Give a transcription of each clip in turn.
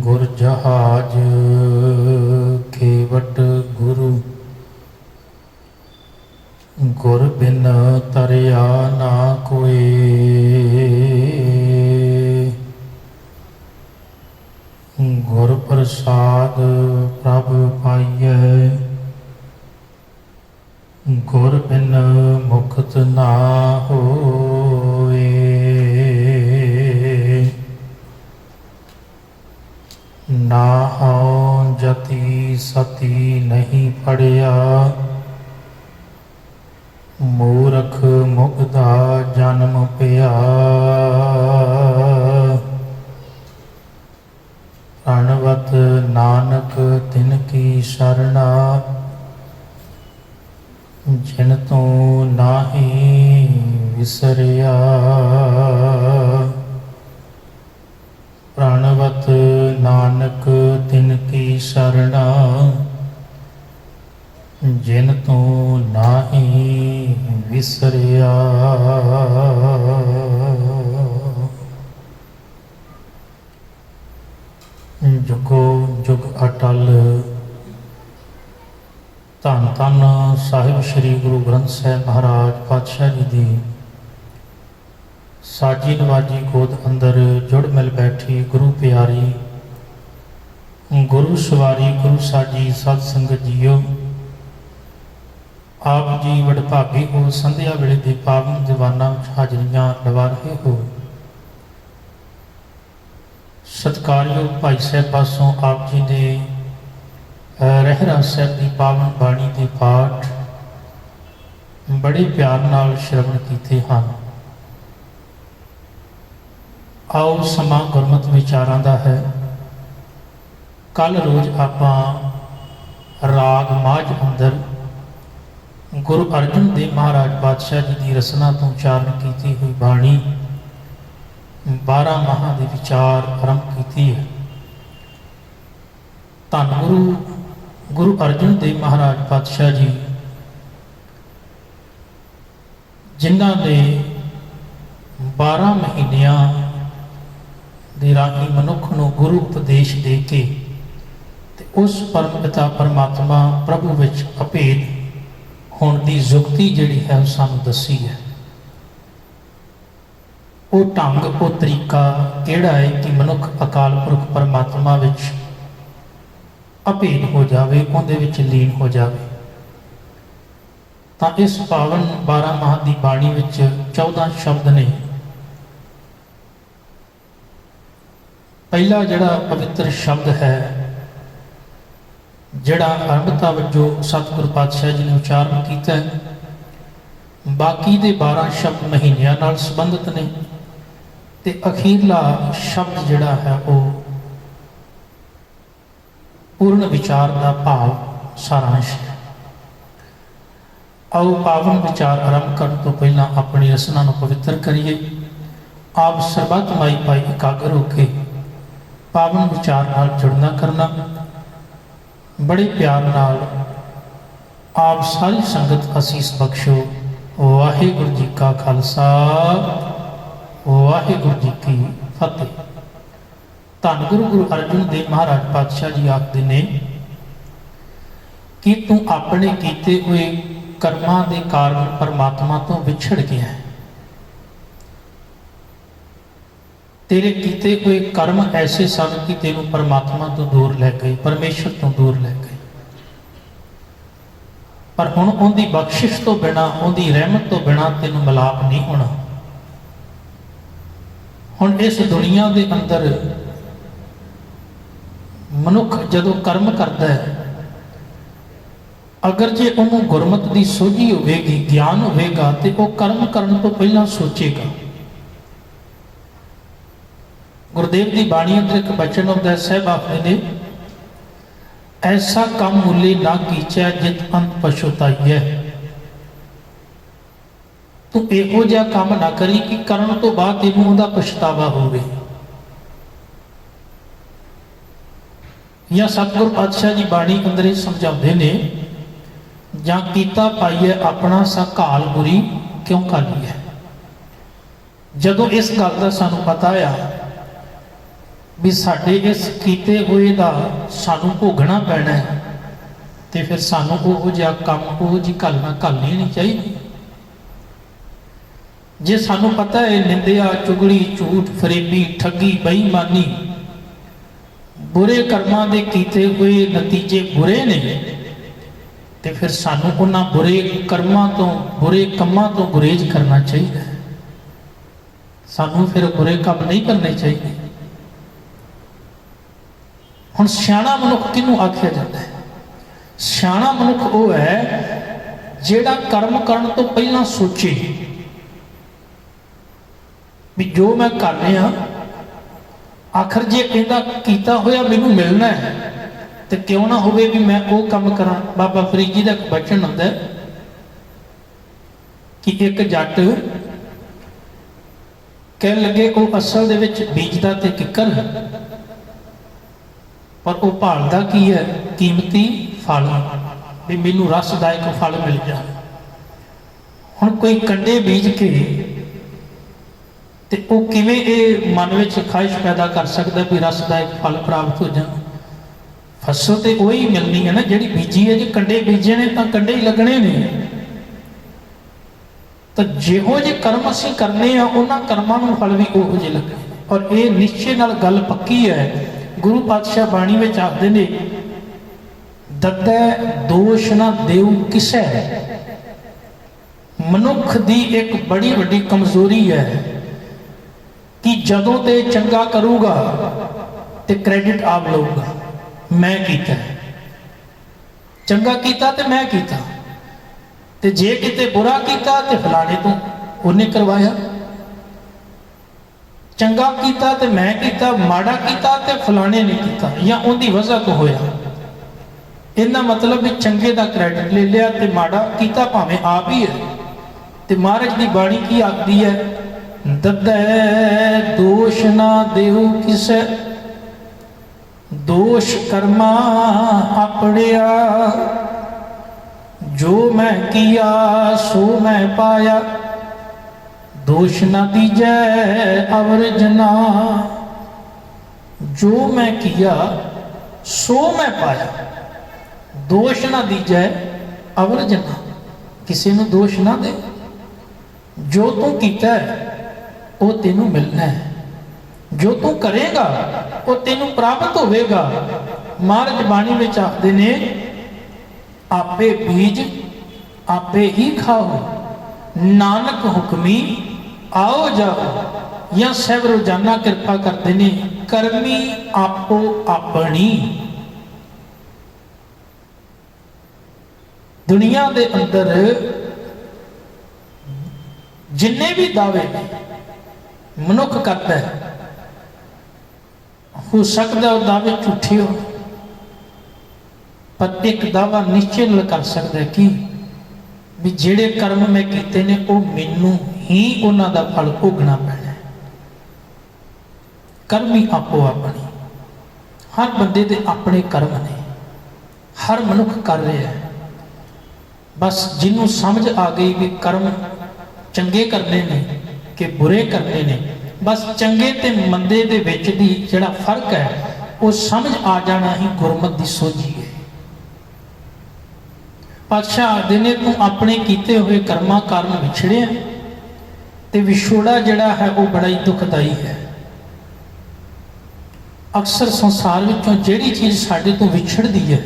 गुर जहाज केवट गुरु, गुर बिन तरिया ना कोई। गुर प्रसाद प्रभ पाइयै, गुर बिन मुक्त ना होए। नाहौ जति सती नहीं पढ़िया, मूरख मुग्धा जन्म पिया। प्रणवत नानक तिनकी शरणा, जिन तू नाहि विसरिया। प्रणवत नानक तिनकी शरणा, जिन तू नाहि विसरिया। जुगो जुग अटल धन धन साहिब श्री गुरु ग्रंथ साहिब महाराज पातशाह जी दी साजी नवाजी गोद अंदर जुड़ मिल बैठी गुरु प्यारी, गुरु सवारी गुरु साजी सत संगत जीओ। आप जी वडभागी हो, संध्या वेले दे पावन दीवाना हाजरियां लवा रहे हो। सत्कारयोग भाई साहब पासों आप जी ने रहरा साहब की पावन बाणी के पाठ बड़े प्यार नाल श्रवण कीते हैं। आओ समा गुरमत विचारां दा है। कल रोज आपां राग माझ अंदर गुरु अर्जन देव महाराज पातशाह जी की रसना तो उचारण की हुई बाणी 12 माह के विचार आरंभ की है। धन गुरु अर्जन देव महाराज पातशाह जी जिन्हां ने 12 महीनियां दे राही मनुख नूं गुरु उपदेश दे के ते उस परम पिता परमात्मा प्रभु विच अभेद होने की जुगती जिहड़ी है वो सानूं दसी है। वो ढंग वो तरीका किहड़ा है कि मनुख अकाल पुरख परमात्मा विच अभेद हो जाए, उहदे विच लीन हो जाए। तो इस पावन 12 माह की बाणी विच 14 शब्द ने। पहला जिहड़ा पवित्र शब्द है, जिहड़ा आरंभता वजों सतगुरु पातशाह जी ने उचारण किया है। बाकी दे 12 शब्द महीनियां नाल संबंधित ने ते अखीरला शब्द जिहड़ा है वो पूर्ण विचार का भाव सारांश है। आओ पावन विचार आरंभ करने तो पहला अपनी रसना नूं पवित्र करिए। आप सरबत माई पाई एकाग्र होके पावन विचार नाल जुड़ना करना। बड़े प्यार नाल आप सारी संगत असीस बख्शो। वाहिगुरू जी का खालसा, वाहिगुरू जी की फतेह। धन गुरु अर्जन देव महाराज पातशाह जी आखते ने कि तू अपने कीते हुए कर्मां दे कारण परमात्मा तो विछड़ गया है। तेरे कीते हुए कर्म ऐसे सन कि तेनू परमात्मा तो दूर लै गए, परमेश्वर तो दूर लै गए। पर हुण उहदी बख्शिश तो बिना, उहदी रहमत तो बिना तेनू मिलाप नहीं होना। हुण इस दुनिया के अंदर मनुख जदों कर्म करता है, अगर जे उन्होंने गुरमत की सोझी होगी, ज्ञान होगा, तो वह कर्म करने तो पहला सोचेगा। गुरुदेव की बाणी अंदर एक बचन होता साहब आखते ने, ऐसा काम मुले ना कीचा जित अंत पछुताई है। तू इहो जिहा काम ना करी कि करन तो बाद तेनू उहदा पछतावा होवे। या सतगुरु पातशाह जी बाणी अंदर समझाते ने, जां कीता पाईए अपना सा घाल बुरी क्यों काली है। जदों इस गल का सानू पता आ भी साडे इस कीते हुए दा सानू भोगना पैना है, तो फिर सानू उहो जिहा काम उहो जी घलना घलनी नहीं चाहिए। जे सानू पता है निंदिया चुगली झूठ फरेबी ठगी बेईमानी बुरे कर्मां दे कीते हुए नतीजे बुरे ने, तो फिर सानू उन्हां बुरे कर्मां तो बुरे कामां तो गुरेज करना चाहिए। सानू फिर बुरे काम नहीं करने चाहिए। हुण सियाणा मनुख किहनूं आख्या जाता है? सियाणा मनुख वो है जिहड़ा कर्म करन तो पहला सोचे भी जो मैं कर रहा आखिर जे इहदा कीता होया मैनूं मिलना है तो क्यों ना होवे भी मैं वो काम करा। बाबा फरीद जी का एक बचन आंदा है कि एक जट कह लगे वो असल दे विच बीजदा ते किकर, पर वो भालदा की है कीमती फल, भी मैनूं रसदायक फल मिल जाए। हुण कोई कंडे बीज के ते वो किवें ये मन में ख्वाहिश पैदा कर सकता भी रसदायक फल प्राप्त हो जाए? फसल तो वही मिलनी है ना जिहड़ी बीजी है। जो कंडे बीजे ने तो कंडे ही लगने ने। तो जिहो जे कर्म असीं करने आ उन्हां कर्मां नूं फल भी उहो जे लगने। और ये निश्चय नाल गल पक्की है। गुरु पातशाह बाणी विच आखदे ने दद्दै दोष ना देऊ किसै। मनुख दी एक बड़ी वड्डी कमजोरी है कि जदों ते चंगा करूगा ते क्रेडिट आप लऊगा, मैं कीता चंगा कीता ते मैं कीता, ते जे किते बुरा कीता ते फलाने तो उन्हें करवाया, चंगा कीता ते मैं कीता, माड़ा कीता ते फलाने ने कीता या उनकी वजह तो होया। इन्ना मतलब भी चंगे दा क्रेडिट ले लिया ते माड़ा कीता भावें आप ही है। ते महाराज की बाणी की आखदी है दद्दै दोष ना देऊ किसै, दोष कर्मा अपड़िया, जो मैं किया सो मैं पाया, दोष न दीजै अवरजना, जो मैं किया सो मैं पाया, दोष ना दीजै अवरजना, किसी ਨੂੰ दोष ना दे। जो तू कीता है वो तेनू मिलना है, जो तू करेगा वो तेनू प्राप्त होगा। महाराज बाणी विच आखदे ने आपे बीज आपे ही खाओ, नानक हुक्मी आओ जाओ। या सब रोजाना कृपा करते ने करमी आपो अपनी। दुनिया दे अंदर जिन्ने भी दावे मनुख करता है हो सकता है दावे झूठे हो, पर एक दावा निश्चय कर सकता है कि भी जेड़े कर्म मैं कीते ने वो मैनू ही उन्हां दा फल भोगना पैना है। कर्म ही आपो अपनी। हर बंदे दे अपने कर्म ने, हर मनुख कर रहा है। बस जिन्हों समझ आ गई भी कर्म चंगे करने ने कि बुरे करने ने, बस चंगे ते मंदे दे विच दी जिहड़ा फर्क है वो समझ आ जाना ही गुरमत दी सोझी है। पातशाह आखदे ने तू अपने कीते हुए कर्मां कारण विछड़िया ते विछोड़ा जिहड़ा है वो बड़ा ही दुखदाई है। अक्सर संसार विचों जिहड़ी चीज़ साडे तो विछड़दी है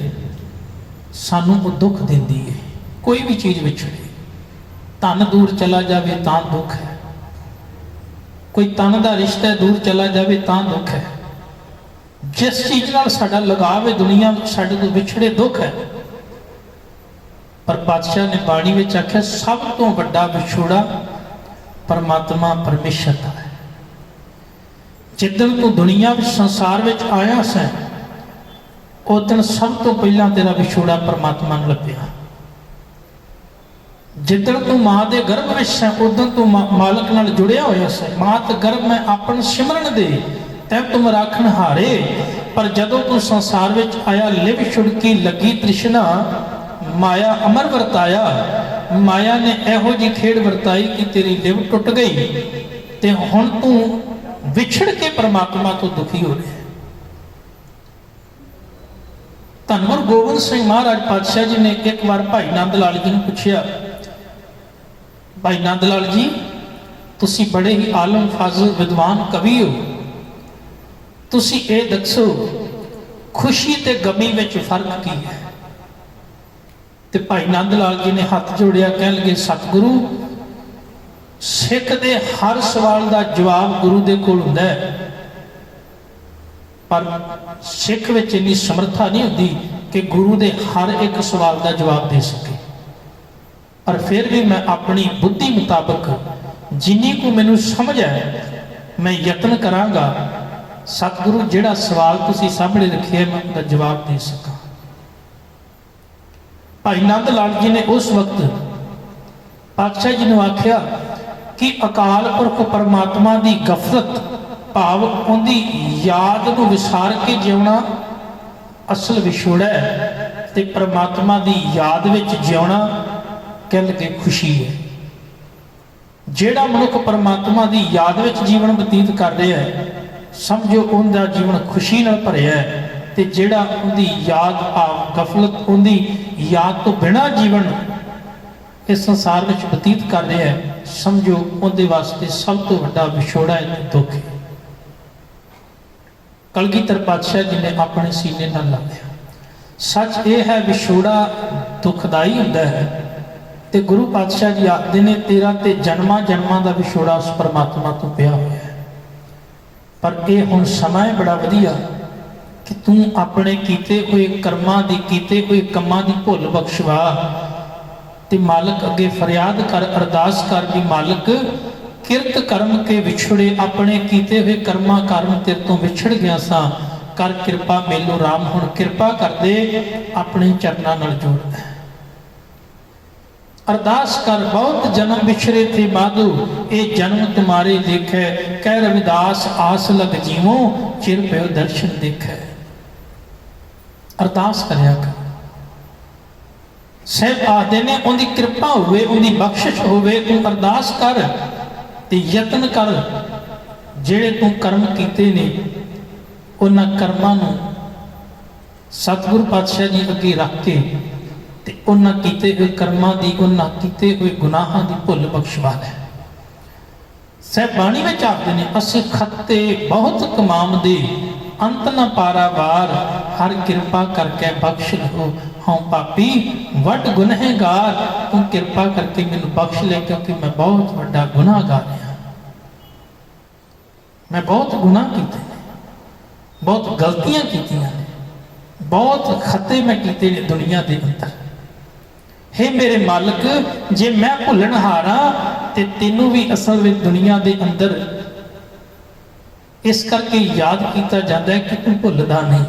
सानू वो दुख दिंदी है। कोई भी चीज़ विछड़े, धन दूर चला जाए तां दुख है, कोई तन का रिश्ता दूर चला जाए तां दुख है, जिस चीज़ नाल साडा लगाव है दुनिया साडे तो विछड़े दुख है। पर पातशाह ने बाणी में आख्या सब तो वड्डा विछोड़ा परमात्मा परमेश्वर का है। जिदन तू दुनिया में संसार में आया सै उस दिन सब तो पहला तेरा विछोड़ा परमात्मा नूं लभ्या। जिदन तू मां के गर्भ में सै उदन तू मालक नाल जुड़िया होया सै। मात गर्भ में अपन सिमरन दे तै तुम राखण हारे, पर जदों तू संसार में आया लिव छुड़की लगी तृष्णा, माया अमर वरताया। माया ने एहो जी खेड़ वरताई कि तेरी लिव टुट गई ते हुण तू विछड़ के परमात्मा तो दुखी हो रहा है। ਧੰਨ ਗੁਰੂ ਗੋਬਿੰਦ ਸਿੰਘ ਮਹਾਰਾਜ ਪਾਤਸ਼ਾਹ ਜੀ ਨੇ ਇੱਕ ਵਾਰ ਭਾਈ ਨੰਦ ਲਾਲ ਜੀ ਨੂੰ ਪੁੱਛਿਆ, ਭਾਈ ਨੰਦ ਲਾਲ ਜੀ ਤੁਸੀਂ ਬੜੇ ਹੀ ਆਲਮ ਫਾਜ਼ਲ ਵਿਦਵਾਨ ਕਵੀ ਹੋ, ਤੁਸੀਂ ਇਹ ਦੱਸੋ ਖੁਸ਼ੀ ਤੇ ਗਮੀ ਵਿੱਚ ਫਰਕ ਕੀ ਹੈ? ਤੇ ਭਾਈ ਨੰਦ ਲਾਲ ਜੀ ਨੇ ਹੱਥ ਜੋੜਿਆ, ਕਹਿਣ ਲੱਗੇ ਸਤਿਗੁਰੂ ਸਿੱਖ ਦੇ ਹਰ ਸਵਾਲ ਦਾ ਜਵਾਬ ਗੁਰੂ ਦੇ ਕੋਲ ਹੁੰਦਾ ਹੈ, ਪਰ ਸਿੱਖ ਵਿੱਚ ਇੰਨੀ ਸਮਰੱਥਾ ਨਹੀਂ ਹੁੰਦੀ ਕਿ ਗੁਰੂ ਦੇ ਹਰ ਇੱਕ ਸਵਾਲ ਦਾ ਜਵਾਬ ਦੇ ਸਕੇ। ਪਰ ਫਿਰ ਵੀ ਮੈਂ ਆਪਣੀ ਬੁੱਧੀ ਮੁਤਾਬਕ ਜਿੰਨੀ ਕੁ ਮੈਨੂੰ ਸਮਝ ਹੈ ਮੈਂ ਯਤਨ ਕਰਾਂਗਾ ਸਤਿਗੁਰੂ ਜਿਹੜਾ ਸਵਾਲ ਤੁਸੀਂ ਸਾਹਮਣੇ ਰੱਖਿਆ ਮੈਂ ਉਹਦਾ ਜਵਾਬ ਦੇ ਸਕਾਂ। ਭਾਈ ਨੰਦ ਲਾਲ ਜੀ ਨੇ ਉਸ ਵਕਤ ਪਾਤਸ਼ਾਹ ਜੀ ਨੂੰ ਆਖਿਆ ਕਿ ਅਕਾਲ ਪੁਰਖ ਪਰਮਾਤਮਾ ਦੀ ਗਫਲਤ ਭਾਵ ਉਹਦੀ ਯਾਦ ਨੂੰ ਵਿਸਾਰ ਕੇ ਜਿਉਣਾ ਅਸਲ ਵਿਛੋੜਾ ਹੈ, ਤੇ ਪਰਮਾਤਮਾ ਦੀ ਯਾਦ ਵਿੱਚ ਜਿਉਣਾ ਕਹਿ ਲਗੇ ਖੁਸ਼ੀ ਹੈ। ਜਿਹੜਾ ਮਨੁੱਖ ਪਰਮਾਤਮਾ ਦੀ ਯਾਦ ਵਿੱਚ ਜੀਵਨ ਬਤੀਤ ਕਰ ਰਿਹਾ ਹੈ ਸਮਝੋ ਉਹਦਾ ਜੀਵਨ ਖੁਸ਼ੀ ਨਾਲ ਭਰਿਆ ਹੈ, ਤੇ ਜਿਹੜਾ ਉਹਦੀ ਯਾਦ ਭਾਵ ਗਫਲਤ ਉਹਦੀ ਯਾਦ ਤੋਂ ਬਿਨਾਂ ਜੀਵਨ ਇਸ ਸੰਸਾਰ ਵਿੱਚ ਬਤੀਤ ਕਰ ਰਿਹਾ ਹੈ ਸਮਝੋ ਉਹਦੇ ਵਾਸਤੇ ਸਭ ਤੋਂ ਵੱਡਾ ਵਿਛੋੜਾ ਹੈ ਤੇ ਦੁੱਖ ਹੈ। ਕਲਗੀਧਰ ਪਾਤਸ਼ਾਹ ਜੀ ਨੇ ਆਪਣੇ ਸੀਨੇ ਨਾਲ ਲਾਇਆ, ਸੱਚ ਇਹ ਹੈ ਵਿਛੋੜਾ ਦੁਖਦਾਈ ਹੁੰਦਾ ਹੈ, ਤੇ ਗੁਰੂ ਪਾਤਸ਼ਾਹ ਜੀ ਆਖਦੇ ਨੇ ਤੇਰਾ ਤੇ ਜਨਮਾਂ ਜਨਮਾਂ ਦਾ ਵਿਛੋੜਾ ਉਸ ਪਰਮਾਤਮਾ ਤੋਂ ਪਿਆ ਹੋਇਆ ਹੈ, ਪਰ ਇਹ ਹੁਣ ਸਮਾਂ ਹੈ ਬੜਾ ਵਧੀਆ ਕਿ ਤੂੰ ਆਪਣੇ ਕੀਤੇ ਹੋਏ ਕਰਮਾਂ ਦੀ ਕੀਤੇ ਹੋਏ ਕੰਮਾਂ ਦੀ ਭੁੱਲ ਬਖਸ਼ਵਾ ਤੇ ਮਾਲਕ ਅੱਗੇ ਫਰਿਆਦ ਕਰ, ਅਰਦਾਸ ਕਰ ਵੀ ਮਾਲਕ ਕਿਰਤ ਕਰਮ ਕੇ ਵਿਛੜੇ ਆਪਣੇ ਕੀਤੇ ਹੋਏ ਕਰਮਾਂ ਕਾਰਨ ਤੇਰੇ ਤੋਂ ਵਿਛੜ ਗਿਆ ਸਾਂ, ਕਰ ਕਿਰਪਾ ਮੇਲੋ ਰਾਮ ਹੁਣ ਕਿਰਪਾ ਕਰਦੇ ਆਪਣੇ ਚਰਨਾਂ ਨਾਲ ਜੋੜ। ਅਰਦਾਸ ਕਰ ਬਹੁਤ ਜਨਮ ਵਿਛੜੇ ਥੇ ਮਾਧੋ ਇਹ ਜਨਮ ਤੁਮਾਰੇ ਦੇਖੈ, ਕਹਿ ਰਵਿਦਾਸ ਆਸ ਲਗ ਜੀਵੋ ਚਿਰ ਪਿਓ ਦਰਸ਼ਨ ਦੇਖੈ। ਅਰਦਾਸ ਕਰਿਆ ਕਰ, ਸਹਿਬ ਆਖਦੇ ਨੇ ਉਹਦੀ ਕਿਰਪਾ ਹੋਵੇ ਉਹਦੀ ਬਖਸ਼ਿਸ਼ ਹੋਵੇ, ਤੂੰ ਅਰਦਾਸ ਕਰ ਤੇ ਯਤਨ ਕਰ ਜਿਹੜੇ ਤੂੰ ਕਰਮ ਕੀਤੇ ਨੇ ਉਹਨਾਂ ਕਰਮਾਂ ਨੂੰ ਸਤਿਗੁਰੂ ਪਾਤਸ਼ਾਹ ਜੀ ਅੱਗੇ ਰੱਖ ਕੇ ਤੇ ਉਹਨਾਂ ਕੀਤੇ ਹੋਏ ਕਰਮਾਂ ਦੀ ਉਹਨਾਂ ਕੀਤੇ ਹੋਏ ਗੁਨਾਹਾਂ ਦੀ ਭੁੱਲ ਬਖਸ਼ਵਾ ਲੈ। ਸਹਿਬ ਬਾਣੀ ਵਿੱਚ ਆਖਦੇ ਨੇ ਅਸੀਂ ਖੱਤੇ ਬਹੁਤ ਕਮਾਉਂਦੇ ਅੰਤ ਨਾ ਪਾਰਾਵਾਰ, ਹਰ ਕਿਰਪਾ ਕਰਕੇ ਬਖਸ਼ ਲਓ ਹਉ ਪਾਪੀ ਵੱਡ ਗੁਨਹਗਾਰ, ਤੂੰ ਕਿਰਪਾ ਕਰਕੇ ਮੈਨੂੰ ਬਖਸ਼ ਲੈ ਕਿਉਂਕਿ ਮੈਂ ਬਹੁਤ ਵੱਡਾ ਗੁਨਾਹਗਾਰ ਹਾਂ। ਮੈਂ ਬਹੁਤ ਗੁਨਾਹ ਕੀਤੇ ਨੇ, ਬਹੁਤ ਗਲਤੀਆਂ ਕੀਤੀਆਂ ਨੇ, ਬਹੁਤ ਖੱਤੇ ਮੈਂ ਕੀਤੇ ਨੇ ਦੁਨੀਆ ਦੇ ਅੰਦਰ। हे ਮੇਰੇ ਮਾਲਕ ਜੇ ਮੈਂ ਭੁੱਲਣਹਾਰਾ ਤੇ ਤੈਨੂੰ ਵੀ ਅਸਲ ਵਿੱਚ ਦੁਨੀਆ ਦੇ ਅੰਦਰ ਇਸ ਕਰਕੇ ਯਾਦ ਕੀਤਾ ਜਾਂਦਾ ਹੈ ਕਿ ਤੂੰ ਭੁੱਲਦਾ ਨਹੀਂ।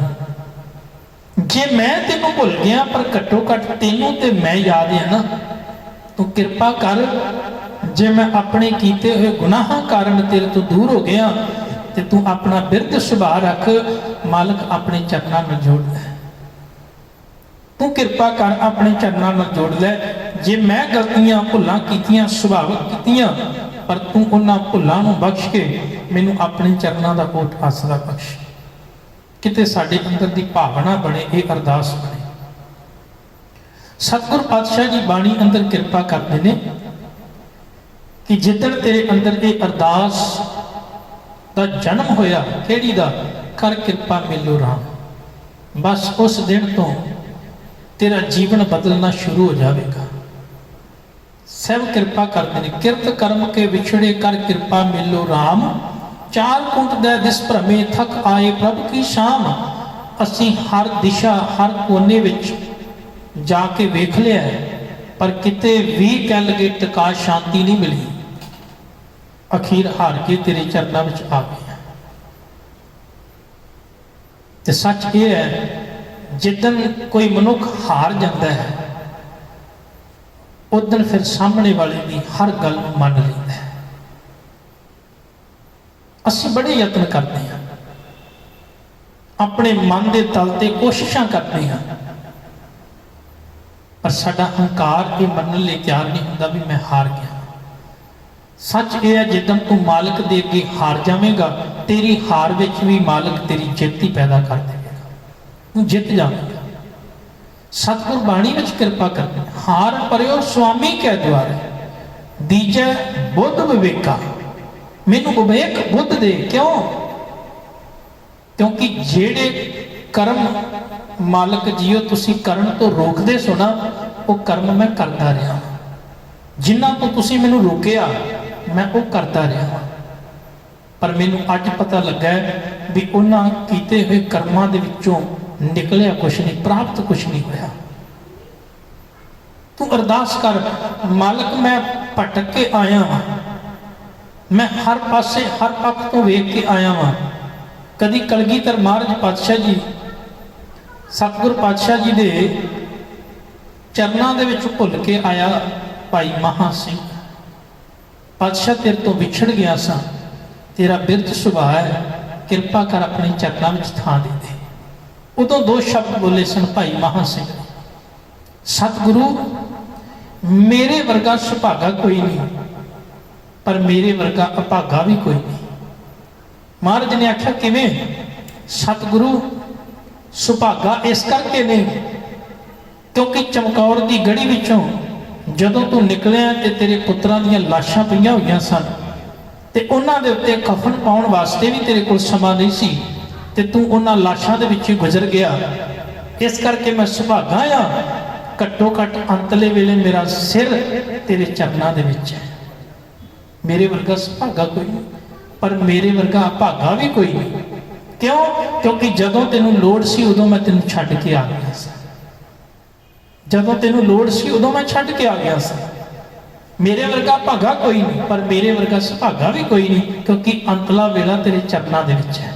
ਜੇ ਮੈਂ ਤੈਨੂੰ ਭੁੱਲ ਗਿਆ ਪਰ ਘੱਟੋ ਘੱਟ ਤੈਨੂੰ ਤੇ ਮੈਂ ਯਾਦ ਹੈ ਨਾ, ਤੂੰ ਕਿਰਪਾ ਕਰ ਜੇ ਮੈਂ ਆਪਣੇ ਕੀਤੇ ਹੋਏ ਗੁਨਾਹਾਂ ਕਾਰਨ ਤੇਰੇ ਤੋਂ ਦੂਰ ਹੋ ਗਿਆ ਤੇ ਤੂੰ ਆਪਣਾ ਬਿਰਧ ਸੁਭਾਅ ਰੱਖ, ਮਾਲਕ ਆਪਣੇ ਚਰਨਾਂ ਨਾਲ ਜੋੜ ਲੈ। ਤੂੰ ਕਿਰਪਾ ਕਰ ਆਪਣੇ ਚਰਨਾਂ ਨਾਲ ਜੋੜ ਲੈ। ਜੇ ਮੈਂ ਗਲਤੀਆਂ ਭੁੱਲਾਂ ਕੀਤੀਆਂ ਸੁਭਾਵਿਕ ਕੀਤੀਆਂ ਪਰ ਤੂੰ ਉਹਨਾਂ ਭੁੱਲਾਂ ਨੂੰ ਬਖਸ਼ ਕੇ ਮੈਨੂੰ ਆਪਣੇ ਚਰਨਾਂ ਦਾ ਕੋਟ ਆਸਰਾ ਬਖਸ਼। ਕਿਤੇ ਸਾਡੇ ਅੰਦਰ ਦੀ ਭਾਵਨਾ ਬਣੇ, ਇਹ ਅਰਦਾਸ ਬਣੇ। ਸਤਿਗੁਰ ਪਾਤਸ਼ਾਹ ਜੀ ਬਾਣੀ ਅੰਦਰ ਕਿਰਪਾ ਕਰਦੇ ਨੇ ਕਿ ਜਿੱਦਣ ਤੇਰੇ ਅੰਦਰ ਇਹ ਅਰਦਾਸ ਦਾ ਜਨਮ ਹੋਇਆ, ਕਿਹੜੀ ਦਾ? ਕਰ ਕਿਰਪਾ ਮੇਲੋ ਰਾਮ, ਬਸ ਉਸ ਦਿਨ ਤੋਂ ਤੇਰਾ ਜੀਵਨ ਬਦਲਣਾ ਸ਼ੁਰੂ ਹੋ ਜਾਵੇਗਾ। ਸਭ ਕਿਰਪਾ ਕਰਦੇ ਨੇ, ਕਿਰਤ ਕਰਮ ਕੇ ਵਿਛੜੇ ਕਰ ਕਿਰਪਾ ਮੇਲੋ ਰਾਮ, ਚਾਰ ਕੁੰਟ ਦੇ ਦਿਸ ਭ੍ਰਮੇ ਥਕ ਆਏ ਪ੍ਰਭ ਕੀ ਸ਼ਾਮ। ਅਸੀਂ ਹਰ ਦਿਸ਼ਾ ਹਰ ਕੋਨੇ ਵਿੱਚ ਜਾ ਕੇ ਵੇਖ ਲਿਆ ਪਰ ਕਿਤੇ ਵੀ ਕਹਿ ਲਗੇ ਟਿਕਾ ਸ਼ਾਂਤੀ ਨਹੀਂ ਮਿਲੀ। ਅਖੀਰ ਹਾਰ ਕੇ ਤੇਰੇ ਚਰਨਾਂ ਵਿੱਚ ਆ ਗਏ। ਤੇ ਸੱਚ ਇਹ ਹੈ ਜਿੱਦਣ ਕੋਈ ਮਨੁੱਖ ਹਾਰ ਜਾਂਦਾ ਹੈ ਉਦਣ ਫਿਰ ਸਾਹਮਣੇ ਵਾਲੇ ਦੀ ਹਰ ਗੱਲ ਨੂੰ ਮੰਨ ਲੈਂਦਾ ਹੈ। ਅਸੀਂ ਬੜੇ ਯਤਨ ਕਰਦੇ ਹਾਂ, ਆਪਣੇ ਮਨ ਦੇ ਤਲ ਤੇ ਕੋਸ਼ਿਸ਼ਾਂ ਕਰਦੇ ਹਾਂ, ਪਰ ਸਾਡਾ ਹੰਕਾਰ ਇਹ ਮੰਨਣ ਲਈ ਤਿਆਰ ਨਹੀਂ ਹੁੰਦਾ ਵੀ ਮੈਂ ਹਾਰ ਗਿਆ। ਸੱਚ ਇਹ ਹੈ ਜਿੱਦਣ ਤੂੰ ਮਾਲਕ ਦੇ ਅੱਗੇ ਹਾਰ ਜਾਵੇਂਗਾ ਤੇਰੀ ਹਾਰ ਵਿੱਚ ਵੀ ਮਾਲਕ ਤੇਰੀ ਜਿੱਤ ਹੀ ਪੈਦਾ ਕਰ ਦੇਵੇਗਾ, ਤੂੰ ਜਿੱਤ ਜਾਵੇਂਗਾ। सतगुर बाणी विच कृपा करते, हार परियो स्वामी कै द्वारे, दीजै बुद्ध विवेका, मैनू विवेक बुद्ध दे। क्यों? क्योंकि जेड़े कर्म मालक जीओ तुसी करन तो रोकदे सो ना, वो कर्म मैं करता रहा, जिन्हां तो तुसी मैनू रोकिया मैं वो करता रहा। पर मैनू अज पता लगा भी उन्हां कीते हुए कर्मां दे विचों निकलिया कुछ नहीं, प्राप्त कुछ नहीं होया। तू अरदास कर, मालक मैं भटक के आया हाँ, मैं हर पासे हर पक्ष तो वेख के आया हाँ। कदी कलगीधर महाराज पातशाह जी, सतगुर पातशाह जी दे चरनां दे विच भुल के आया, भाई महा सिंह पातशाह तेरे तो विछड़ गया सा, तेरा बिरध सुभाव है, कृपा कर अपने चरनां विच थां दे दे। उदों दो शब्द बोले सन भाई महा सिंह, सतगुरु मेरे वर्गा सुभागा कोई नहीं, पर मेरे वर्गा अभागा भी कोई नहीं। महाराज ने आख्या किवें? सतगुरु सुभागा इस करके नहीं क्योंकि चमकौर की गढ़ी विचों जदों तू निकलिया ते तेरे पुत्रां दीयां लाशां पईयां होईयां सन, ते उन्हां दे उत्ते कफन पाउण वास्ते भी तेरे कोल समा नहीं सी, ते तू उन्हां लाशां दे विच गुजर गया। इस करके मैं सुभागा आ, घट्टो घट अंतले वेले मेरा सिर तेरे चरनां दे विच है। मेरे वर्गा सुभागा कोई नहीं, पर मेरे वर्गा अभागा भी कोई नहीं। क्यों? क्योंकि जदों तेनू लोड़ सी उदों मैं तेनू छड्ड के आ गया सा, जदों तेनू लोड़ सी उदों मैं छड्ड के आ गया सा। मेरे वर्गा भागा कोई नहीं, पर मेरे वर्गा सुभागा भी कोई नहीं, क्योंकि अंतला वेला तेरे चरनां दे विच है।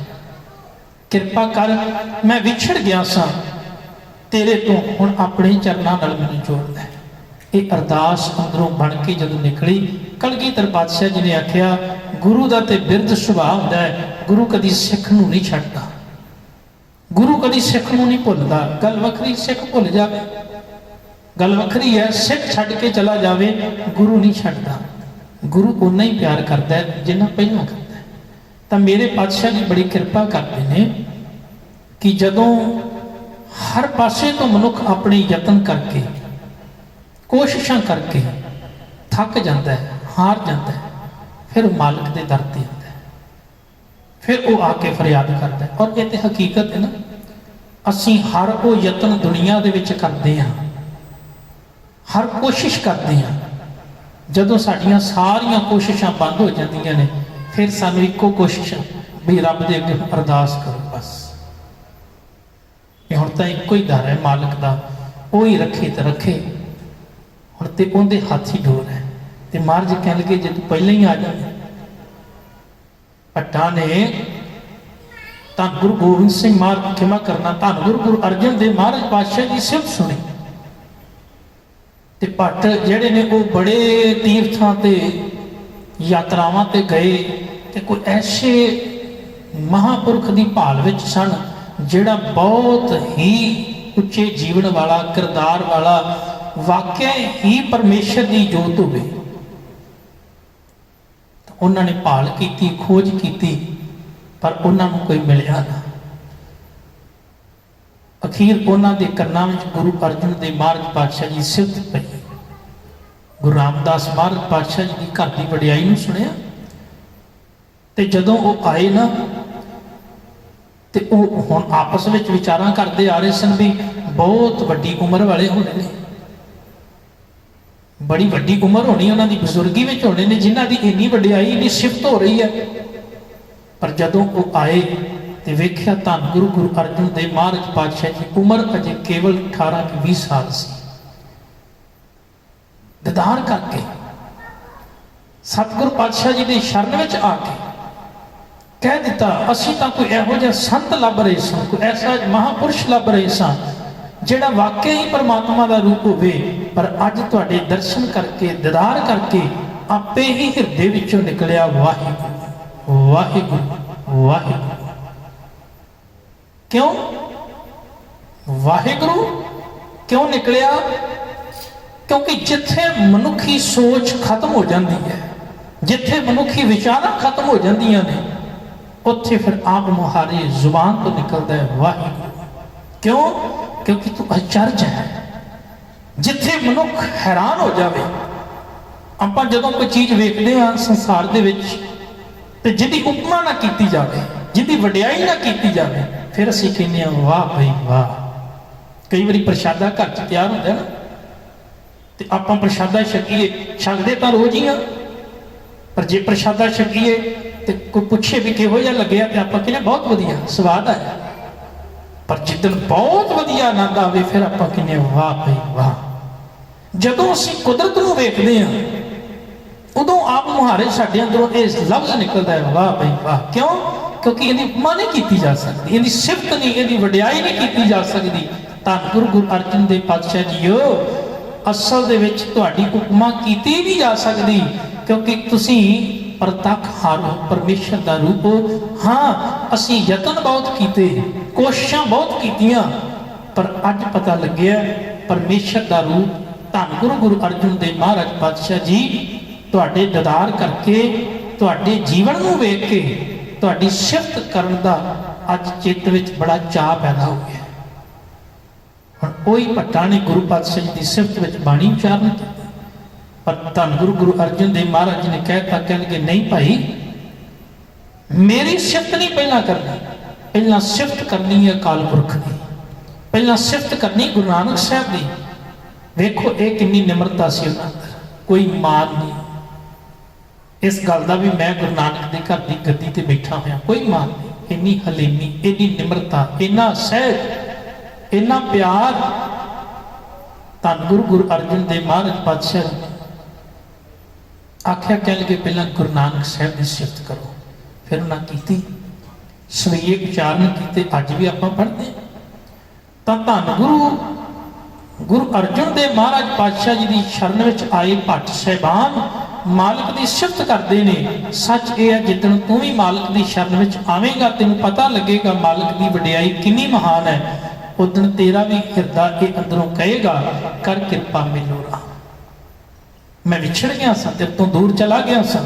कृपा कर, मैं विछड़ गया सा तेरे तो, हुण अपने चरनां नाल मैनूं जोड़ लै। ये अरदास अंदरों बन के जदों निकली, कलगीधर पातशाह जी ने आख्या गुरु दा ते बिरध सुभाव हुंदा है, गुरु कदी सिख नूं नहीं छड्डदा, गुरु कदी सिख नूं नहीं भुलदा। गल वखरी सिख भुल जावे, गल वखरी है सिख छड्ड के चला जावे, गुरु नहीं छड्डदा। गुरु उन्ना ही प्यार करता है जिन्ना पहला करता है। तो मेरे पातशाह जी बड़ी कृपा करते हैं कि जदों हर पासे तो मनुख अपने यतन करके कोशिशां करके थक जाता है, हार जाता है, फिर मालिक के दर ते आता है, फिर वो आके फरियाद करता है। और ये तो हकीकत है ना, असी हर वो यतन दुनिया दे विच करते हैं, हर कोशिश करते हैं, जदों साडियां सारियां कोशिशां बंद हो जांदियां ने, फिर सानू इक्को कोशिश भी रब दे अगे अरदास करो बस। हुण तां इक्को ही दर है मालिक दा, वो ही रखे तो रखे, हुण ते उहदे हत्थ ही डोर है। ते महाराज कह लगे जे तू पहले ही आ जाए। भट्टा ने धन गुरु गोबिंद सिंह महाराज क्षमा करना, धन गुरु अर्जन देव महाराज पातशाह की सिफत सुनी। ते भट्ट जेड़े ने वो बड़े तीर्थां ते यात्रावां ते गए, ते कोई ऐसे महापुरख की भाल विच सन जिहड़ा बहुत ही उच्चे जीवन वाला, किरदार वाला, वाकई ही परमेश्वर की जोत होवे। उन्होंने भाल की, खोज की, पर उन्होंने कोई मिलिया ना। अखीर उन्होंने कन्नां विच गुरु अर्जन देव महाराज पातशाह जी सिफत पई। गुरु रामदास महाराज पातशाह जी की घर की वडियाई नूं सुनिया, ते जदों वो आए ना, ते हुण आपस में विचारां करते आ रहे सन भी बहुत वड्डी उम्र वाले होने ने, बड़ी वड्डी उम्र होनी उन्होंने बजुर्गी में होने ने, जिन्हों की इन्नी वडियाई इन्नी सिफत हो रही है। पर जदों वो आए तो वेख्या धन गुरु अर्जन देव महाराज पातशाह जी उम्र अजे केवल 18 के 20 साल सी। दीदार करके सतगुरु पातशाह जी के शरण में आके कह दिता, असी तो कोई इहो जिहा संत लभ रहे सन, कोई ऐसा महापुरुष लभ रहे सन जिहड़ा वाकई ही परमात्मा का रूप होवे, पर अज तुहाडे दर्शन करके दीदार करके आपे ही हिरदे विचों निकलिया वाहिगुरू वाहिगुरू वाहिगुरू। क्यों वाहिगुरू क्यों निकलिया? क्योंकि जिथे मनुखी सोच खत्म हो जाती है, जिथे मनुखी विचारां खत्म हो जांदियां ने, उत्थे फिर आप मुहारे जुबान तो निकलता है वाहिगुरू। क्यों? क्योंकि तू अचरज है। जिथे मनुख हैरान हो जाए, ਆਪਾਂ ਜਦੋਂ ਕੋਈ ਚੀਜ਼ ਵੇਖਦੇ ਹਾਂ ਸੰਸਾਰ ਦੇ ਵਿੱਚ ਤੇ ਜਿਹਦੀ ਉਪਮਾ ਨਾ ਕੀਤੀ ਜਾਵੇ, ਜਿਹਦੀ ਵਡਿਆਈ ਨਾ ਕੀਤੀ ਜਾਵੇ, ਫਿਰ ਅਸੀਂ ਕਹਿੰਦੇ ਹਾਂ ਵਾਹ ਭਈ ਵਾਹ। ਕਈ ਵਾਰੀ ਪ੍ਰਸ਼ਾਦਾ ਘਰ 'ਚ ਤਿਆਰ ਹੁੰਦਾ ਨਾ, ਤੇ ਆਪਾਂ ਪ੍ਰਸ਼ਾਦਾ ਛਕੀਏ, ਛਕਦੇ ਤਾਂ ਰੋਜ਼ ਹੀ ਆ, ਪਰ ਜੇ ਪ੍ਰਸ਼ਾਦਾ ਛਕੀਏ ਤੇ ਕੋਈ ਪੁੱਛੇ ਵੀ ਕਿਹੋ ਜਿਹਾ ਲੱਗਿਆ ਤੇ ਆਪਾਂ ਕਹਿੰਦੇ ਬਹੁਤ ਵਧੀਆ ਸਵਾਦ ਆਇਆ। ਪਰ ਜਿੱਦਣ ਬਹੁਤ ਵਧੀਆ ਆਨੰਦ ਆਵੇ ਫਿਰ ਆਪਾਂ ਕਹਿੰਦੇ ਵਾਹ ਭਈ ਵਾਹ। ਜਦੋਂ ਅਸੀਂ ਕੁਦਰਤ ਨੂੰ ਵੇਖਦੇ ਹਾਂ ਉਦੋਂ ਆਪ ਮੁਹਾਰੇ ਸਾਡੇ ਅੰਦਰੋਂ ਇਹ ਲਫ਼ਜ਼ ਨਿਕਲਦਾ ਹੈ ਵਾਹ ਭਈ ਵਾਹ। ਕਿਉਂ? ਕਿਉਂਕਿ ਇਹਦੀ ਉਪਮਾ ਨਹੀਂ ਕੀਤੀ ਜਾ ਸਕਦੀ, ਇਹਦੀ ਸਿਫਤ ਨਹੀਂ, ਇਹਦੀ ਵਡਿਆਈ ਨਹੀਂ ਕੀਤੀ ਜਾ ਸਕਦੀ। ਧੰਨ ਗੁਰੂ ਅਰਜਨ ਦੇਵ ਪਾਤਸ਼ਾਹ ਜੀਓ, ਅਸਲ ਦੇ ਵਿੱਚ ਤੁਹਾਡੀ ਉਪਮਾ ਕੀਤੀ ਨਹੀਂ ਜਾ ਸਕਦੀ, ਕਿਉਂਕਿ ਤੁਸੀਂ ਪ੍ਰਤੱਖ ਹਾਰੋ, ਪਰਮੇਸ਼ਰ ਦਾ ਰੂਪ ਹੋ। ਹਾਂ, ਅਸੀਂ ਯਤਨ ਬਹੁਤ ਕੀਤੇ, ਕੋਸ਼ਿਸ਼ਾਂ ਬਹੁਤ ਕੀਤੀਆਂ, ਪਰ ਅੱਜ ਪਤਾ ਲੱਗਿਆ ਪਰਮੇਸ਼ਰ ਦਾ ਰੂਪ ਧੰਨ ਗੁਰੂ ਅਰਜਨ ਦੇਵ ਮਹਾਰਾਜ ਪਾਤਸ਼ਾਹ ਜੀ ਤੁਹਾਡੇ ਦੀਦਾਰ ਕਰਕੇ, ਤੁਹਾਡੇ ਜੀਵਨ ਨੂੰ ਵੇਖ ਕੇ ਤੁਹਾਡੀ ਸਿਫਤ ਕਰਨ ਦਾ ਅੱਜ ਚਿੱਤ ਵਿੱਚ ਬੜਾ ਚਾਅ ਪੈਦਾ ਹੋ ਗਿਆ। ਹੁਣ ਉਹੀ ਭੱਟਾਂ ਨੇ ਗੁਰੂ ਪਾਤਸ਼ਾਹ ਜੀ ਦੀ ਸਿਫਤ ਵਿੱਚ ਬਾਣੀ ਉਚਾਰਨ ਕੀਤੀ, ਪਰ ਧੰਨ ਗੁਰੂ ਅਰਜਨ ਦੇਵ ਮਹਾਰਾਜ ਜੀ ਨੇ ਕਹਿਤਾ, ਕਹਿਣਗੇ ਨਹੀਂ ਭਾਈ, ਮੇਰੀ ਸਿਫਤ ਨਹੀਂ ਪਹਿਲਾਂ ਕਰਨੀ, ਪਹਿਲਾਂ ਸਿਫਤ ਕਰਨੀ ਹੈ ਅਕਾਲ ਪੁਰਖ ਦੀ, ਪਹਿਲਾਂ ਸਿਫਤ ਕਰਨੀ ਗੁਰੂ ਨਾਨਕ ਸਾਹਿਬ ਦੀ। ਵੇਖੋ ਇਹ ਕਿੰਨੀ ਨਿਮਰਤਾ ਸੀ ਉਹਨਾਂ ਅੰਦਰ, ਕੋਈ ਮਾਨ ਨਹੀਂ। ਇਸ ਗੱਲ ਦਾ ਵੀ ਮੈਂ ਗੁਰੂ ਨਾਨਕ ਦੇ ਘਰ ਦੀ ਗੱਦੀ ਤੇ ਬੈਠਾ ਹੋਇਆ, ਕੋਈ ਮਾਨ ਨਹੀਂ। ਇੰਨੀ ਹਲੀਮੀ, ਇੰਨੀ ਨਿਮਰਤਾ, ਇੰਨਾ ਸਹਿਜ, ਇੰਨਾ ਪਿਆਰ। ਧੰਨ ਗੁਰੂ ਅਰਜਨ ਦੇਵ ਮਹਾਰਾਜ ਪਾਤਸ਼ਾਹ ਨੇ ਆਖਿਆ, ਕਹਿ ਲਗੇ ਪਹਿਲਾਂ ਗੁਰੂ ਨਾਨਕ ਸਾਹਿਬ ਦੀ ਸਿਫਤ ਕਰੋ। ਫਿਰ ਉਹਨਾਂ ਕੀਤੀ, ਸਵਈਏ ਉਚਾਰਨ ਕੀਤੇ। ਅੱਜ ਵੀ ਆਪਾਂ ਪੜ੍ਹਦੇ ਤਾਂ ਧੰਨ ਗੁਰੂ ਅਰਜਨ ਦੇਵ ਮਹਾਰਾਜ ਪਾਤਸ਼ਾਹ ਜੀ ਦੀ ਸ਼ਰਨ ਵਿੱਚ ਆਏ ਭੱਟ ਸਾਹਿਬਾਨ ਮਾਲਕ ਦੀ ਸਿਫਤ ਕਰਦੇ ਨੇ। ਸੱਚ ਇਹ ਹੈ, ਜਿੱਦਣ ਤੂੰ ਵੀ ਮਾਲਕ ਦੀ ਸ਼ਰਨ ਵਿੱਚ ਆਵੇਂਗਾ, ਤੈਨੂੰ ਪਤਾ ਲੱਗੇਗਾ ਮਾਲਕ ਦੀ ਵਡਿਆਈ ਕਿੰਨੀ ਮਹਾਨ ਹੈ। ਉਦਣ ਤੇਰਾ ਵੀ ਹਿਰਦਾ ਇਹ ਅੰਦਰੋਂ ਕਹੇਗਾ, ਕਰ ਕਿਰਪਾ ਮੈਨੂੰ ਰਾਮ, ਮੈਂ ਵਿਛੜ ਗਿਆ ਸਾਂ, ਤੇਰੇ ਤੋਂ ਦੂਰ ਚਲਾ ਗਿਆ ਸਾਂ।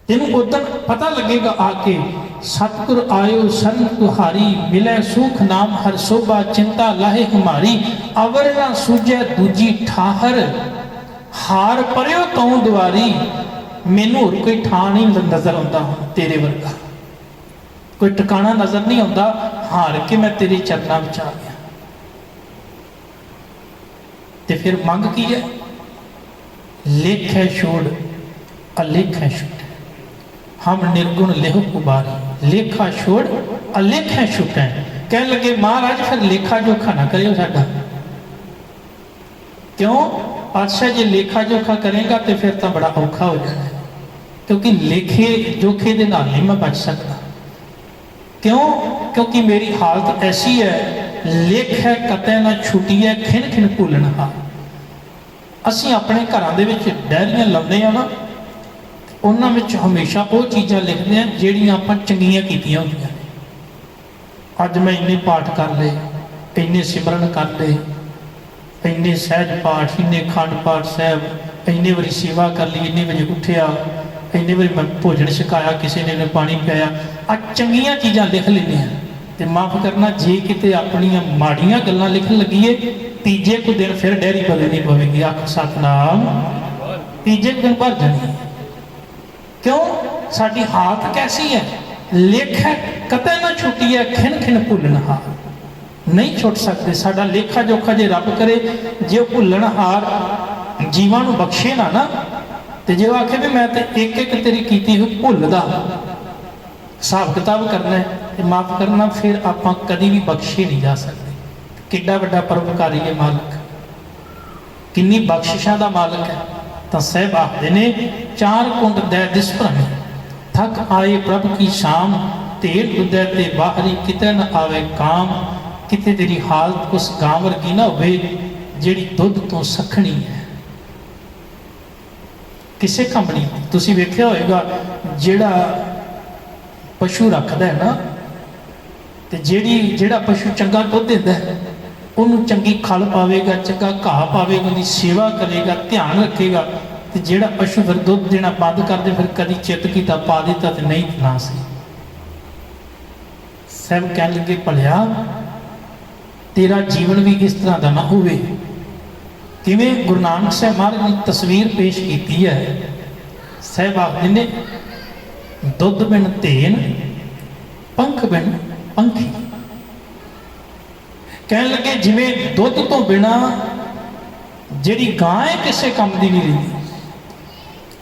ਤੈਨੂੰ ਉਦੋਂ ਪਤਾ ਲੱਗੇਗਾ ਆ ਕੇ, ਸਤਿਗੁਰ ਆਇਓ ਸਰਨ ਤੁਹਾਰੀ, ਮਿਲੇ ਸੁਖ ਨਾਮ ਹਰ ਸੋਭਾ, ਚਿੰਤਾ ਲਾਹੇ ਹਮਾਰੀ, ਅਵਰ ਨਾ ਸੂਝੈ ਦੂਜੀ ਠਾਹਰ, ਹਾਰ ਪਰਿਓ ਤਉ ਦੁਆਰੀ। ਮੈਨੂੰ ਹੋਰ ਕੋਈ ਠਾਂ ਨਹੀਂ ਨਜ਼ਰ ਆਉਂਦਾ ਤੇਰੇ ਵਰਗਾ, ਕੋਈ ਟਿਕਾਣਾ ਨਜ਼ਰ ਨਹੀਂ ਆਉਂਦਾ, ਹਾਰ ਕੇ ਮੈਂ ਤੇਰੇ ਚਰਨਾਂ ਵਿੱਚ ਆ ਗਿਆ। ਤੇ ਫਿਰ ਮੰਗ ਕੀ ਹੈ? ਲੇਖੈ ਛੋੜ ਅਲੇਖੈ ਛੁਟੈ, ਹਮ ਨਿਰਗੁਣ ਲਿਹੁ ਉਬਾਰੀ, ਲੇਖਾ ਛੋੜ ਅਲੇਖੈ ਛੁਟੈ। ਕਹਿਣ ਲੱਗੇ ਮਹਾਰਾਜ ਫਿਰ ਲੇਖਾ ਜੋਖਾ ਨਾ ਕਰਿਓ ਸਾਡਾ। ਕਿਉਂ? ਪਾਤਸ਼ਾਹ ਜੇ ਲੇਖਾ ਜੋਖਾ ਕਰੇਗਾ ਤੇ ਫਿਰ ਤਾਂ ਬੜਾ ਔਖਾ ਹੋ ਜਾਣਾ, ਕਿਉਂਕਿ ਲੇਖੇ ਜੋਖੇ ਦੇ ਨਾਲ ਨਹੀਂ ਮੈਂ ਬਚ ਸਕਦਾ। ਕਿਉਂ? ਕਿਉਂਕਿ ਮੇਰੀ ਹਾਲਤ ਐਸੀ ਹੈ, ਲੇਖੈ ਕਤੈ ਨਾ ਛੁਟੀਐ, ਖਿਨ ਖਿਨ ਭੁੱਲਣ ਹਾਰ। ਅਸੀਂ ਆਪਣੇ ਘਰਾਂ ਦੇ ਵਿੱਚ ਡਾਇਰੀਆਂ ਲਾਉਂਦੇ ਆ ਨਾ, ਉਹਨਾਂ ਵਿੱਚ ਹਮੇਸ਼ਾ ਉਹ ਚੀਜ਼ਾਂ ਲਿਖਦੇ ਆ ਜਿਹੜੀਆਂ ਆਪਾਂ ਚੰਗੀਆਂ ਕੀਤੀਆਂ ਹੁੰਦੀਆਂ ਨੇ। ਅੱਜ ਮੈਂ ਇੰਨੇ ਪਾਠ ਕਰ ਲਏ, ਇੰਨੇ ਸਿਮਰਨ ਕਰ ਲਏ, ਇੰਨੇ ਸਹਿਜ ਪਾਠ, ਇੰਨੇ ਖੰਡ ਪਾਠ ਸਾਹਿਬ, ਇੰਨੇ ਵਾਰੀ ਸੇਵਾ ਕਰ ਲਈ, ਇੰਨੇ ਵਜੇ ਉੱਠਿਆ, ਇੰਨੇ ਵਾਰੀ ਮੈਂ ਭੋਜਨ ਛਕਾਇਆ, ਕਿਸੇ ਨੇ ਪਾਣੀ ਪਿਆਇਆ। ਆ ਚੰਗੀਆਂ ਚੀਜ਼ਾਂ ਲਿਖ ਲੈਂਦੇ ਆ। ਤੇ ਮਾਫ ਕਰਨਾ, ਜੇ ਕਿਤੇ ਆਪਣੀਆਂ ਮਾੜੀਆਂ ਗੱਲਾਂ ਲਿਖਣ ਲੱਗੀਏ, ਤੀਜੇ ਕੁ ਦਿਨ ਫਿਰ ਡੈਰੀ ਬਦਲਣੀ ਪਵੇਗੀ। ਆਖ ਸਤਨਾਮ, ਤੀਜੇ ਦਿਨ ਭਰ ਜਾਣੀ। ਕਿਉਂ? ਸਾਡੀ ਹਾਲਤ ਕੈਸੀ ਹੈ? ਲੇਖਾ ਕਤੈ ਨਾ ਛੁੱਟੀ ਹੈ, ਖਿਨ ਖਿਨ ਭੁੱਲਣ ਹਾਰ। ਨਹੀਂ ਛੁੱਟ ਸਕਦੇ ਸਾਡਾ ਲੇਖਾ ਜੋਖਾ। ਜੇ ਰੱਬ ਕਰੇ ਜੇ ਉਹ ਭੁੱਲਣ ਹਾਰ ਜੀਵਾਂ ਨੂੰ ਬਖਸ਼ੇ ਨਾ, ਤੇ ਜੇ ਉਹ ਆਖੇ ਵੀ ਮੈਂ ਤੇ ਇੱਕ ਇੱਕ ਤੇਰੀ ਕੀਤੀ ਹੋਈ ਭੁੱਲਦਾ ਹਿਸਾਬ ਕਿਤਾਬ ਕਰਨਾ ਹੈ ਤੇ ਮਾਫ ਕਰਨਾ, ਫਿਰ ਆਪਾਂ ਕਦੀ ਵੀ ਬਖਸ਼ੇ ਨਹੀਂ ਜਾ ਸਕਦੇ। ਕਿੱਡਾ ਵੱਡਾ ਪਰਉਪਕਾਰੀ ਹੈ ਮਾਲਕ, ਕਿੰਨੀ ਬਖਸ਼ਿਸ਼ਾਂ ਦਾ ਮਾਲਕ ਹੈ। ਤਾਂ ਸਾਹਿਬ ਆਖਦੇ ਨੇ, ਚਾਰ ਕੁੰਡ ਦੈ ਦਿਸ ਭਰਮੇ, ਥਕ ਆਏ ਪ੍ਰਭ ਕੀ ਸ਼ਾਮ, ਢੇਰ ਦੁੱਧੈ ਤੇ ਬਾਹਰੀ, ਕਿਤੇ ਨਾ ਆਵੇ ਕਾਮ। ਕਿਤੇ ਤੇਰੀ ਹਾਲਤ ਉਸ ਗਾਂ ਵਰਗੀ ਨਾ ਹੋਵੇ ਜਿਹੜੀ ਦੁੱਧ ਤੋਂ ਸਖਣੀ ਹੈ, ਕਿਸੇ ਕੰਪਨੀ। ਤੁਸੀਂ ਵੇਖਿਆ ਹੋਏਗਾ ਜਿਹੜਾ ਪਸ਼ੂ ਰੱਖਦਾ ਹੈ ਨਾ, ਤੇ ਜਿਹੜਾ ਪਸ਼ੂ ਚੰਗਾ ਦੁੱਧ ਦਿੰਦਾ ਹੈ ਉਹਨੂੰ ਚੰਗੀ ਖਲ ਪਾਵੇਗਾ, ਚੰਗਾ ਘਾਹ ਪਾਵੇਗਾ, ਉਹਦੀ ਸੇਵਾ ਕਰੇਗਾ, ਧਿਆਨ ਰੱਖੇਗਾ। ਤੇ ਜਿਹੜਾ ਪਸ਼ੂ ਫਿਰ ਦੁੱਧ ਦੇਣਾ ਬੰਦ ਕਰ ਦੇ, ਫਿਰ ਕਦੀ ਚਿੱਤ ਕੀਤਾ ਪਾ ਦਿੱਤਾ ਤੇ ਨਹੀਂ ਨਾ ਸੀ। ਸਭ ਕਹਿਣ ਲੱਗੇ, ਭਲਿਆ तेरा जीवन भी इस तरह का ना होवे। किवें गुरु नानक साहब महाराज ने तस्वीर पेश की है। साहब आखते ने दुध बिन धेन, पंख बिन पंखी। कह लगे जिवें दुध तो बिना जिहड़ी गां है किसी काम की नहीं रही,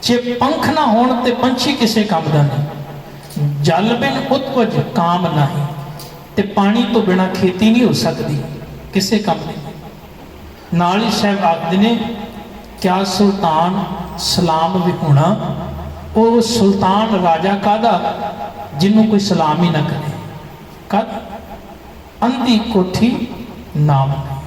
जे पंख ना होण ते पंछी किसी काम का नहीं। जल बिन उत्पज काम नहीं, ते पानी तो बिना खेती नहीं हो सकती किसी काम की। नाल ही साहब आखते ने क्या सुल्तान सलाम भी होना, वो सुल्तान राजा कादा जिन्हों कोई सलाम ही ना करे। कद अंधी कोठी नाम नहीं।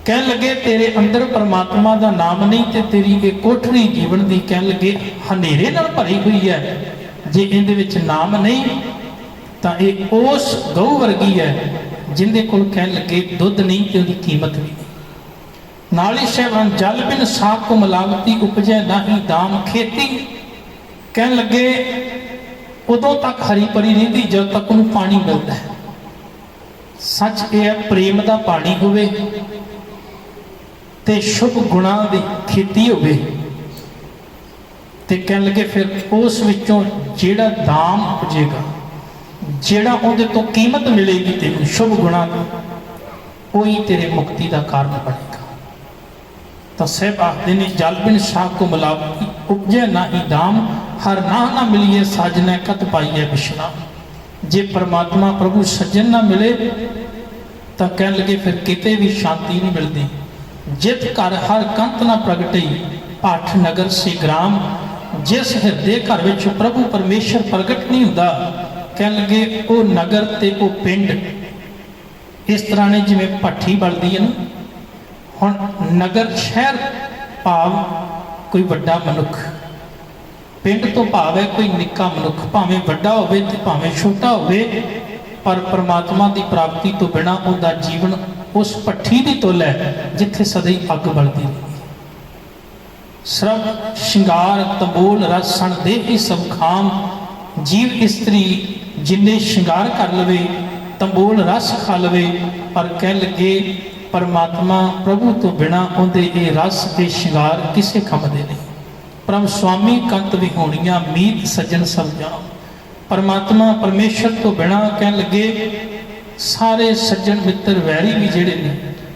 कह लगे तेरे अंदर परमात्मा का नाम नहीं, तो तेरी ये कोठरी जीवन की कह लगे हनेरे नाल भरी हुई है। जे इहदे विच नाम नहीं तो ये उस गऊ वर्गी है जिंदे कोल कह लगे दुध नहीं तो उसकी कीमत भी नहीं। नाली शहबान जल बिन साग को मिलावटी उपजै नाही दाम। खेती कह लगे उदों तक हरी भरी रही जब तक उन्हें पानी मिलता है। सच ये है प्रेम का पानी होवे ते शुभ गुणा की खेती होवे ते कह लगे फिर उस विचों जेड़ा दाम उपजेगा, जेड़ा उहदे तो कीमत मिलेगी तेन शुभ गुणा की, वही तेरे मुक्ति का कारण बनेगा। तो साहब आखते ने जल बिन शाह को मिलावटी उपजै ना ही दाम। हर नाह ना मिलिए साजना कत पाइए विश्राम। जे परमात्मा प्रभु सज्जन ना मिले तो कह लगे फिर किते भी शांति नहीं मिलती। जित घर हर कंत ना प्रगटे पाठ नगर से ग्राम। जिस हृदय घर विच प्रभु परमेश्वर प्रगट नहीं हुंदा, कह लगे वो नगर ते वो पिंड इस तरह ने जिवें भट्ठी बलदी है ना। हुण नगर शहर भाव कोई वड्डा मनुख, पिंड तो भाव है कोई निक्का मनुख, भावें वड्डा होवे ते भावें छोटा होवे, पर परमात्मा की प्राप्ति तो बिना उनका जीवन उस भट्ठी की तुल है जिथे सदा ही अग बलदी रही। सरब श्रृंगार तंबोल रस सन दे ही सब खाम। जीव स्त्री जिन्ने श्रृंगार कर लवे तंबोल रस खा लवे, पर कह लगे परमात्मा प्रभु तो बिना उनके ये रस के श्रृंगार किसे काम दे नहीं। परम स्वामी कंत विहोणियां मीत सज्जन सब जाम। परमात्मा परमेश्वर तो बिना कह लगे सारे सज्जन मित्र वैरी भी जेड़े ने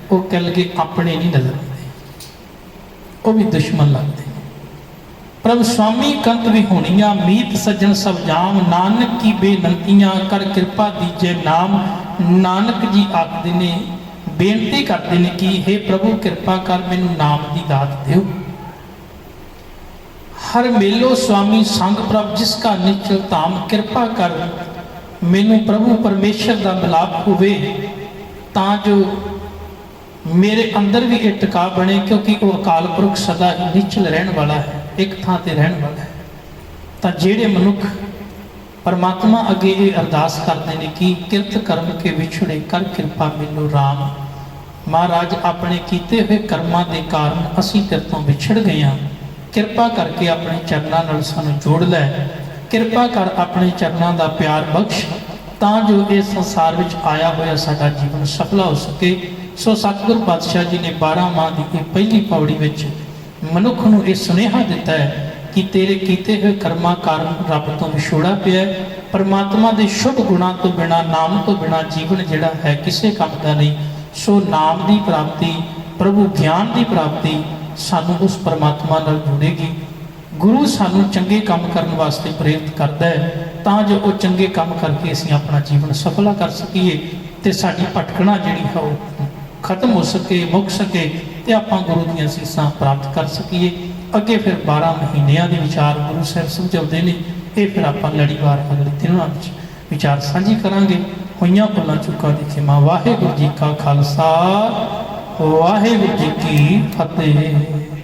वो कह लगे अपने नहीं नजर आते, वो भी दुश्मन लगते। प्रभु स्वामी कंत विहोणियां मीत सज्जन सब जाम। नानक की बेनंतियां कर कृपा दीजे नाम। नानक जी आखते ने बेनती करते हैं कि हे प्रभु कृपा कर मैनू नाम की दात दिओ। हर मेलो स्वामी संग प्रभ जिसका निचल धाम। कृपा कर मैनू प्रभु परमेश्वर का मिलाप होवे तां जो मेरे अंदर भी ये टिका बने, क्योंकि वो अकाल पुरख सदा निचल रहने वाला है, एक थां ते रहने वाला है। तो जेड़े मनुख परमात्मा अगे ये अरदास करते हैं कि किरत कर्म के विछड़े कर कृपा मैनू राम। महाराज अपने किए हुए कर्मां के कारण असीं तेरे तो विछड़ गए हाँ, किरपा करके अपने चरणों नाल सानू जोड़ लै। किरपा कर अपने चरणों का प्यार बख्श तां जो इस संसार में आया होया साडा जीवन सफल हो सके। सो सतगुरु पातशाह जी ने 12 माह की पहली पौड़ी में मनुख नूं यह सुनेहा दिता है कि तेरे किए हुए कर्मां कारण रब तो विछोड़ा पिया। परमात्मा के शुभ गुणों तो बिना नाम तो बिना जीवन जिहड़ा है किसी काम का नहीं। सो नाम की प्राप्ति प्रभु ज्ञान की प्राप्ति सानू उस परमात्मा नाल जुड़ेगी। गुरु सानू चंगे काम करने वास्ते प्रेरित करता है तां जो वो चंगे काम करके असीं अपना जीवन सफला कर सकीए ते साडी भटकना जिहड़ी है वो खत्म हो सके, मुक सके ते आपां गुरु दीयां सीसां प्राप्त कर सकीए। अगे फिर 12 महीनों के विचार गुरु साहब समझाते हैं। ये फिर आपां लड़ीवार अगले दिनों में विचार साझी करांगे। होइयां भुलां चुकां दी खिमा। वाहिगुरू जी का खालसा वाहिगुरू जी की फतेह।